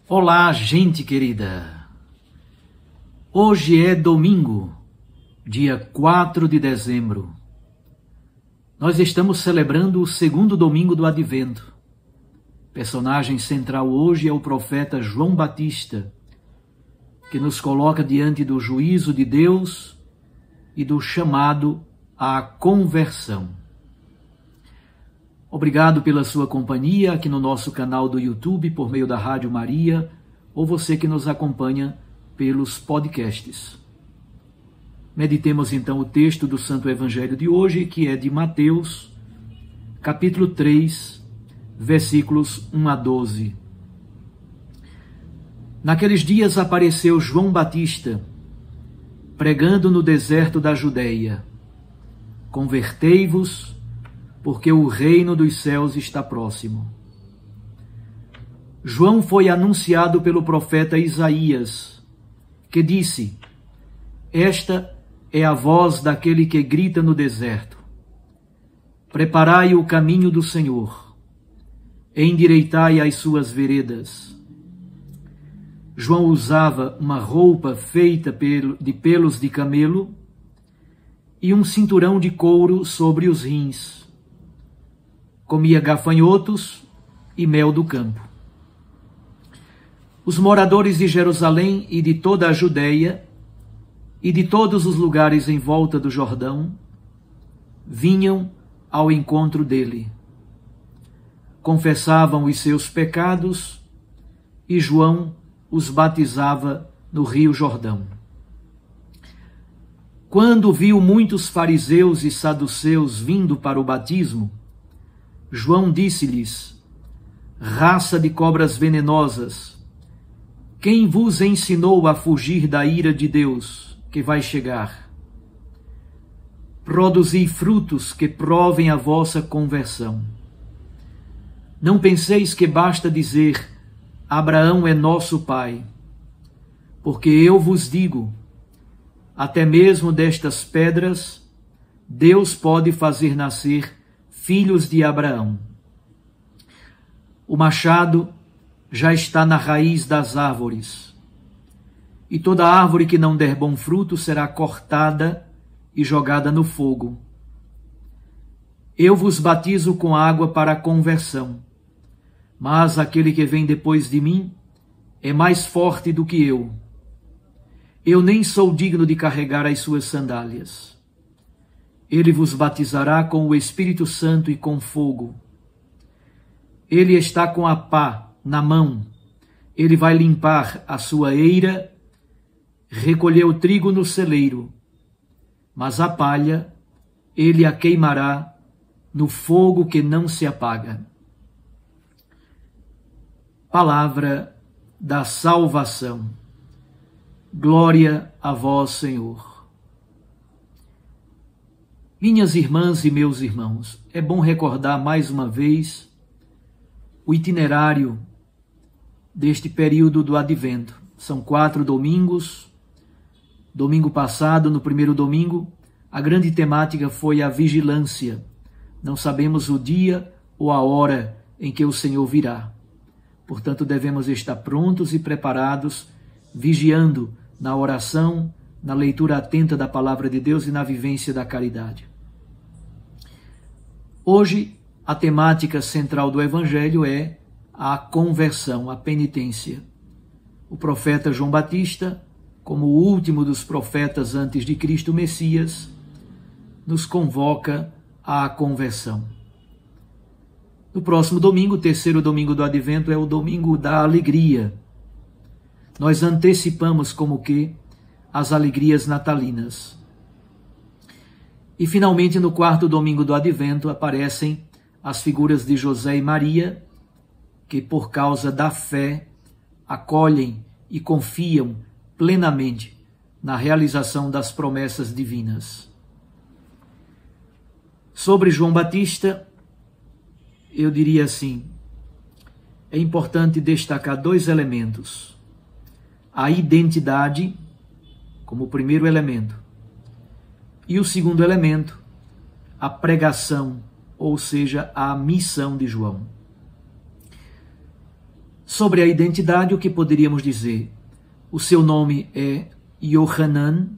Olá, gente querida! Hoje é domingo, dia 4 de dezembro. Nós estamos celebrando o segundo domingo do Advento. Personagem central hoje é o profeta João Batista, que nos coloca diante do juízo de Deus e do chamado à conversão. Obrigado pela sua companhia aqui no nosso canal do YouTube, por meio da Rádio Maria, ou você que nos acompanha pelos podcasts. Meditemos então o texto do Santo Evangelho de hoje, que é de Mateus, capítulo 3, versículos 1 a 12. Naqueles dias apareceu João Batista, pregando no deserto da Judeia: Convertei-vos, porque o reino dos céus está próximo. João foi anunciado pelo profeta Isaías, que disse: Esta é a voz daquele que grita no deserto: Preparai o caminho do Senhor, endireitai as suas veredas. João usava uma roupa feita de pelos de camelo e um cinturão de couro sobre os rins. Comia gafanhotos e mel do campo. Os moradores de Jerusalém e de toda a Judeia e de todos os lugares em volta do Jordão vinham ao encontro dele. Confessavam os seus pecados e João os batizava no Rio Jordão. Quando viu muitos fariseus e saduceus vindo para o batismo, João disse-lhes: Raça de cobras venenosas, quem vos ensinou a fugir da ira de Deus, que vai chegar? Produzi frutos que provem a vossa conversão. Não penseis que basta dizer: Abraão é nosso pai. Porque eu vos digo, até mesmo destas pedras, Deus pode fazer nascer filhos de Abraão. O machado já está na raiz das árvores, e toda árvore que não der bom fruto será cortada e jogada no fogo. Eu vos batizo com água para a conversão, mas aquele que vem depois de mim é mais forte do que eu. Eu nem sou digno de carregar as suas sandálias. Ele vos batizará com o Espírito Santo e com fogo. Ele está com a pá na mão. Ele vai limpar a sua eira, recolher o trigo no celeiro, mas a palha ele a queimará no fogo que não se apaga. Palavra da salvação. Glória a vós, Senhor. Minhas irmãs e meus irmãos, é bom recordar mais uma vez o itinerário deste período do Advento. São 4 domingos. Domingo passado, no primeiro domingo, a grande temática foi a vigilância. Não sabemos o dia ou a hora em que o Senhor virá. Portanto, devemos estar prontos e preparados, vigiando na oração, na leitura atenta da palavra de Deus e na vivência da caridade. Hoje, a temática central do Evangelho é a conversão, a penitência. O profeta João Batista, como o último dos profetas antes de Cristo Messias, nos convoca à conversão. No próximo domingo, o terceiro domingo do Advento, é o domingo da alegria. Nós antecipamos como que as alegrias natalinas. E finalmente, no quarto domingo do Advento, aparecem as figuras de José e Maria, que por causa da fé acolhem e confiam plenamente na realização das promessas divinas. Sobre João Batista, eu diria assim: é importante destacar 2 elementos. A identidade, como o primeiro elemento, e o segundo elemento, a pregação, ou seja, a missão de João. Sobre a identidade, o que poderíamos dizer? O seu nome é Yohanan.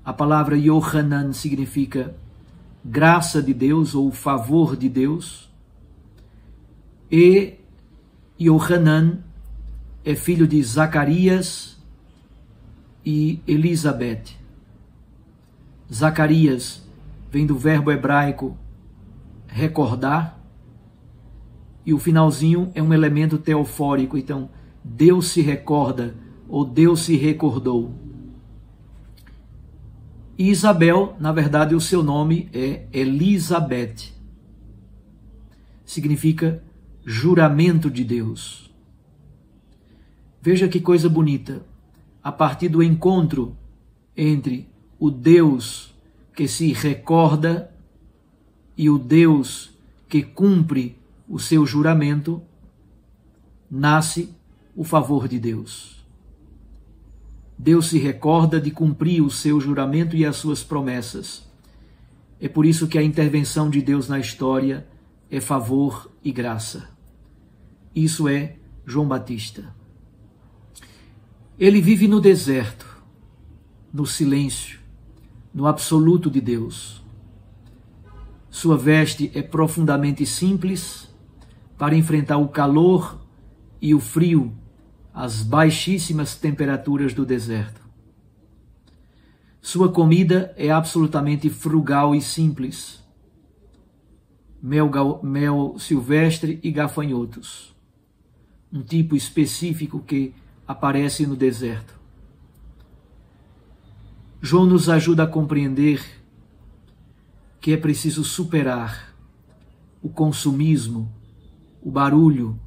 A palavra Yohanan significa graça de Deus ou favor de Deus. E Yohanan é filho de Zacarias e Elizabeth. Zacarias vem do verbo hebraico recordar, e o finalzinho é um elemento teofórico, então Deus se recorda ou Deus se recordou. E Isabel, na verdade, o seu nome é Elizabeth. Significa juramento de Deus. Veja que coisa bonita. A partir do encontro entre o Deus que se recorda e o Deus que cumpre o seu juramento, nasce o favor de Deus. Deus se recorda de cumprir o seu juramento e as suas promessas. É por isso que a intervenção de Deus na história é favor e graça. Isso é João Batista. Ele vive no deserto, no silêncio, no absoluto de Deus. Sua veste é profundamente simples para enfrentar o calor e o frio, as baixíssimas temperaturas do deserto. Sua comida é absolutamente frugal e simples. Mel silvestre e gafanhotos. Um tipo específico que aparece no deserto. João nos ajuda a compreender que é preciso superar o consumismo, o barulho,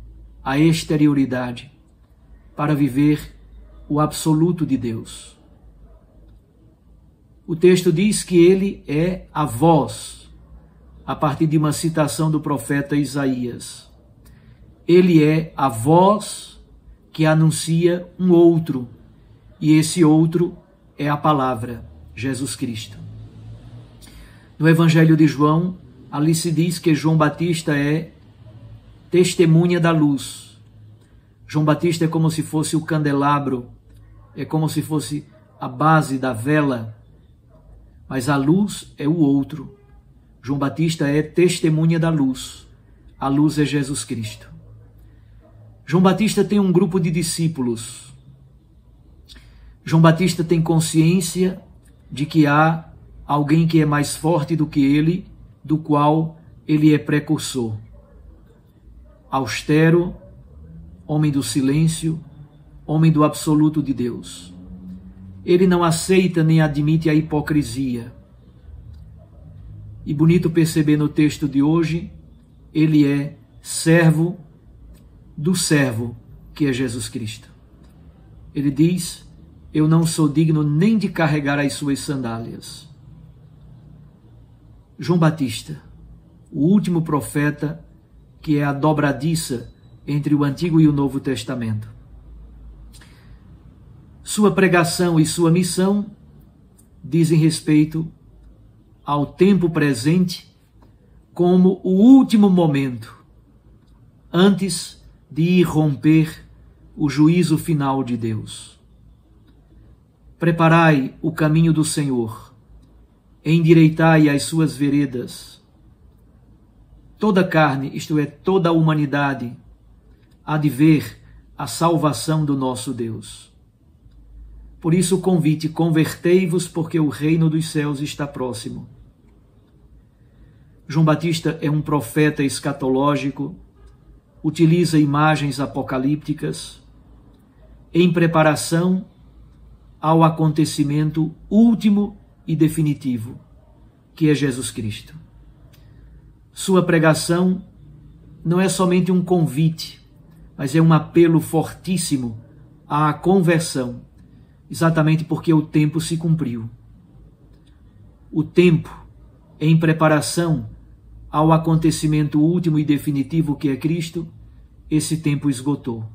a exterioridade, para viver o absoluto de Deus. O texto diz que ele é a voz, a partir de uma citação do profeta Isaías. Ele é a voz que anuncia um outro, e esse outro é a palavra, Jesus Cristo. No Evangelho de João, ali se diz que João Batista é testemunha da luz. João Batista é como se fosse o candelabro, é como se fosse a base da vela, mas a luz é o outro. João Batista é testemunha da luz. A luz é Jesus Cristo. João Batista tem um grupo de discípulos. João Batista tem consciência de que há alguém que é mais forte do que ele, do qual ele é precursor. Austero, homem do silêncio, homem do absoluto de Deus. Ele não aceita nem admite a hipocrisia. E bonito perceber no texto de hoje, ele é servo do servo, que é Jesus Cristo. Ele diz: eu não sou digno nem de carregar as suas sandálias. João Batista, o último profeta, que é a dobradiça entre o Antigo e o Novo Testamento. Sua pregação e sua missão dizem respeito ao tempo presente como o último momento, antes de irromper o juízo final de Deus. Preparai o caminho do Senhor, endireitai as suas veredas. Toda carne, isto é, toda a humanidade, há de ver a salvação do nosso Deus. Por isso o convite: convertei-vos, porque o reino dos céus está próximo. João Batista é um profeta escatológico, utiliza imagens apocalípticas em preparação ao acontecimento último e definitivo, que é Jesus Cristo. Sua pregação não é somente um convite, mas é um apelo fortíssimo à conversão, exatamente porque o tempo se cumpriu. O tempo em preparação ao acontecimento último e definitivo que é Cristo, esse tempo esgotou.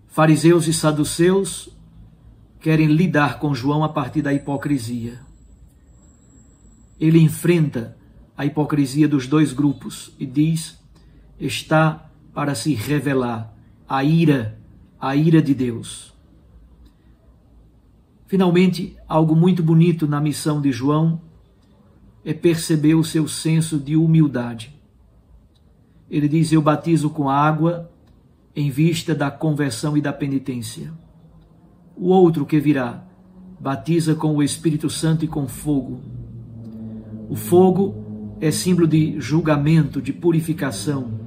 Fariseus e saduceus querem lidar com João a partir da hipocrisia. Ele enfrenta a hipocrisia dos dois grupos e diz: está para se revelar a ira de Deus. Finalmente, algo muito bonito na missão de João é perceber o seu senso de humildade. Ele diz: eu batizo com água em vista da conversão e da penitência. O outro que virá batiza com o Espírito Santo e com fogo. O fogo é símbolo de julgamento, de purificação.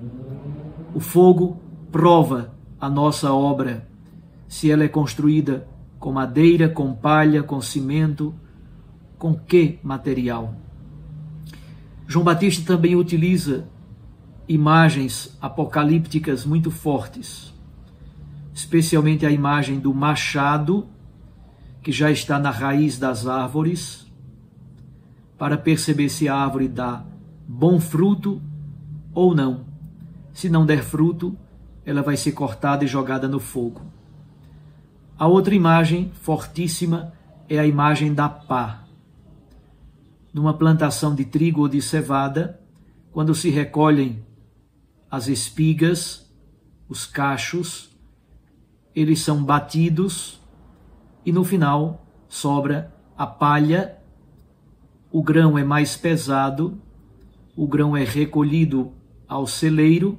O fogo prova a nossa obra, se ela é construída com madeira, com palha, com cimento, com que material. João Batista também utiliza imagens apocalípticas muito fortes, especialmente a imagem do machado, que já está na raiz das árvores, para perceber se a árvore dá bom fruto ou não. Se não der fruto, ela vai ser cortada e jogada no fogo. A outra imagem fortíssima é a imagem da pá. Numa plantação de trigo ou de cevada, quando se recolhem as espigas, os cachos, eles são batidos e no final sobra a palha. O grão é mais pesado, o grão é recolhido ao celeiro,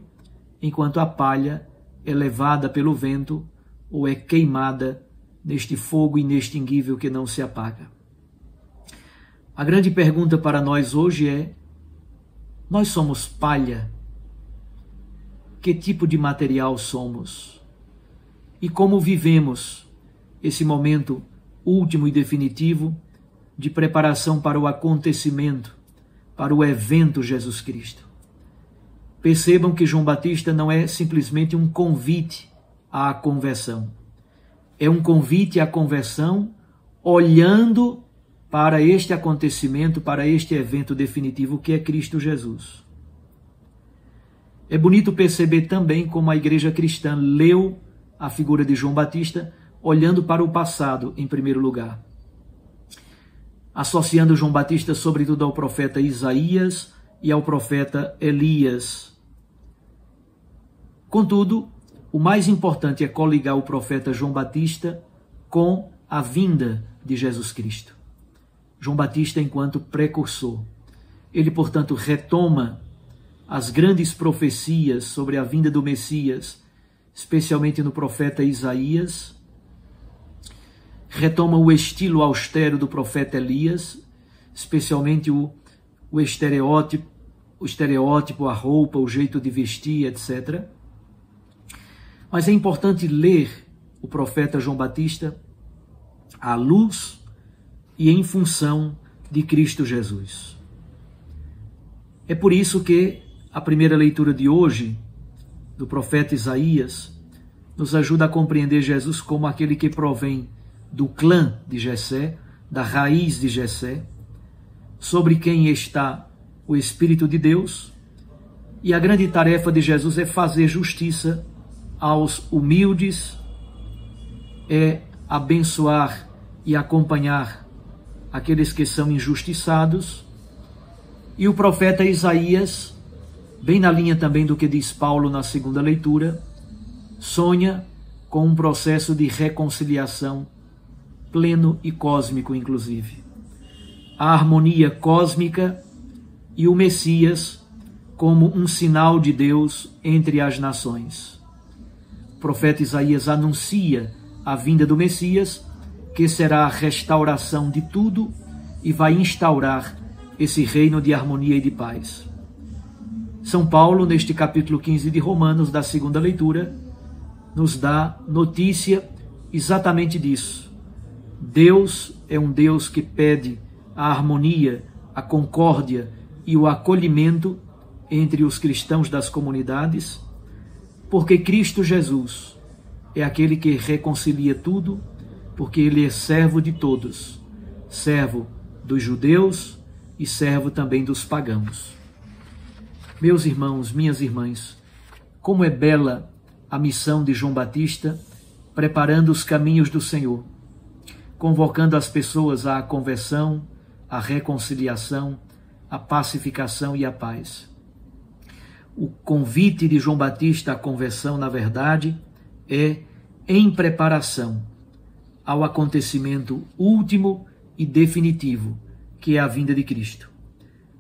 enquanto a palha é levada pelo vento ou é queimada neste fogo inextinguível que não se apaga. A grande pergunta para nós hoje é: nós somos palha? Que tipo de material somos? E como vivemos esse momento último e definitivo de preparação para o acontecimento, para o evento Jesus Cristo? Percebam que João Batista não é simplesmente um convite à conversão. É um convite à conversão olhando para este acontecimento, para este evento definitivo que é Cristo Jesus. É bonito perceber também como a igreja cristã leu a figura de João Batista olhando para o passado em primeiro lugar, associando João Batista sobretudo ao profeta Isaías e ao profeta Elias. Contudo, o mais importante é coligar o profeta João Batista com a vinda de Jesus Cristo. João Batista enquanto precursor. Ele, portanto, retoma as grandes profecias sobre a vinda do Messias, especialmente no profeta Isaías, retoma o estilo austero do profeta Elias, especialmente o estereótipo, a roupa, o jeito de vestir, etc. Mas é importante ler o profeta João Batista à luz e em função de Cristo Jesus. É por isso que a primeira leitura de hoje, do profeta Isaías, nos ajuda a compreender Jesus como aquele que provém do clã de Jessé, da raiz de Jessé, sobre quem está o Espírito de Deus, e a grande tarefa de Jesus é fazer justiça aos humildes, é abençoar e acompanhar aqueles que são injustiçados. E o profeta Isaías, bem na linha também do que diz Paulo na segunda leitura, sonha com um processo de reconciliação pleno e cósmico, inclusive. A harmonia cósmica e o Messias como um sinal de Deus entre as nações. O profeta Isaías anuncia a vinda do Messias, que será a restauração de tudo e vai instaurar esse reino de harmonia e de paz. São Paulo, neste capítulo 15 de Romanos, da segunda leitura, nos dá notícia exatamente disso. Deus é um Deus que pede a harmonia, a concórdia e o acolhimento entre os cristãos das comunidades, porque Cristo Jesus é aquele que reconcilia tudo, porque ele é servo de todos, servo dos judeus e servo também dos pagãos. Meus irmãos, minhas irmãs, como é bela a missão de João Batista, preparando os caminhos do Senhor, convocando as pessoas à conversão, à reconciliação, à pacificação e à paz. O convite de João Batista à conversão, na verdade, é em preparação ao acontecimento último e definitivo, que é a vinda de Cristo.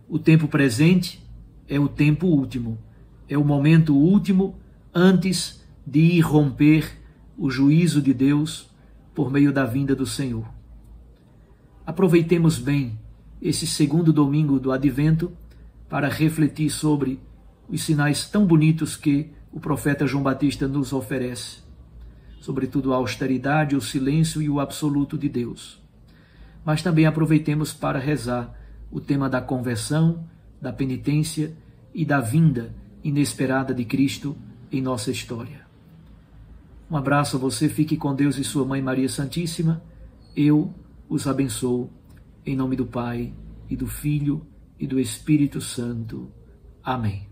O tempo presente é o tempo último, é o momento último antes de irromper o juízo de Deus por meio da vinda do Senhor. Aproveitemos bem esse segundo domingo do Advento para refletir sobre os sinais tão bonitos que o profeta João Batista nos oferece, sobretudo a austeridade, o silêncio e o absoluto de Deus. Mas também aproveitemos para rezar o tema da conversão, da penitência e da vinda inesperada de Cristo em nossa história. Um abraço a você, fique com Deus e sua Mãe Maria Santíssima. Eu os abençoo em nome do Pai, e do Filho, e do Espírito Santo. Amém.